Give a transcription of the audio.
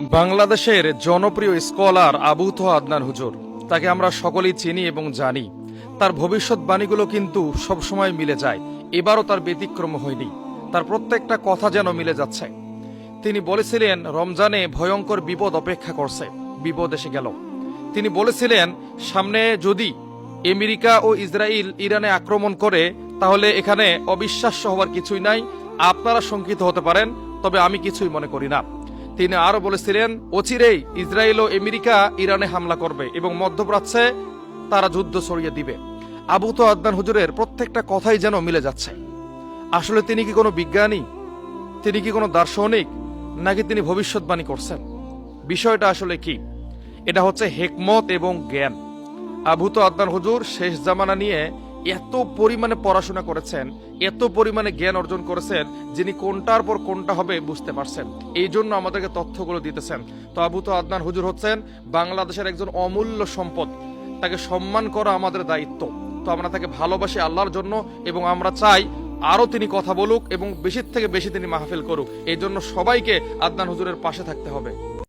বাংলাদেশের জনপ্রিয় স্কলার আবু তোহা আদনান হুজুর, তাকে আমরা সকলেই চিনি এবং জানি। তার ভবিষ্যৎবাণীগুলো কিন্তু সবসময় মিলে যায়। এবারও তার ব্যতিক্রম হয়নি। তার প্রত্যেকটা কথা যেন মিলে যাচ্ছে। তিনি বলেছিলেন রমজানে ভয়ঙ্কর বিপদ অপেক্ষা করছে, বিপদ এসে গেল। তিনি বলেছিলেন সামনে যদি আমেরিকা ও ইসরায়েল ইরানে আক্রমণ করে তাহলে এখানে অবিশ্বাস্য হওয়ার কিছুই নাই। আপনারা শঙ্কিত হতে পারেন, তবে আমি কিছুই মনে করি না। তিনি আরো বলেছিলেন অচিরেই ইসরায়েল ও আমেরিকা ইরানে হামলা করবে এবং মধ্যপ্রাচ্যে তারা যুদ্ধ ছড়িয়ে দিবে। আবু তোহা আদনান হুজুরের প্রত্যেকটা কথাই যেন মিলে যাচ্ছে। আসলে তিনি কি কোনো বিজ্ঞানী, তিনি কি কোনো দার্শনিক, নাকি তিনি ভবিষ্যৎবাণী করছেন? বিষয়টা আসলে কি? এটা হচ্ছে হেকমত এবং জ্ঞান। আবু তোহা আদনান হুজুর শেষ জামানা নিয়ে এত পরিমাণে পড়াশোনা করেছেন, এত পরিমাণে জ্ঞান অর্জন করেছেন, যিনি কোনটার পর কোনটা হবে বুঝতে পারছেন। এই জন্য আমাদেরকে তথ্যগুলো দিতেছেন। তো আবু তোহা আদনান হুজুর হচ্ছেন বাংলাদেশের একজন অমূল্য সম্পদ। তাকে সম্মান করা আমাদের দায়িত্ব। তো আমরা তাকে ভালোবাসি আল্লাহর জন্য, এবং আমরা চাই আরো তিনি কথা বলুক এবং বেশির থেকে বেশি তিনি মাহফিল করুক। এই জন্য সবাইকে আদনান হুজুরের পাশে থাকতে হবে।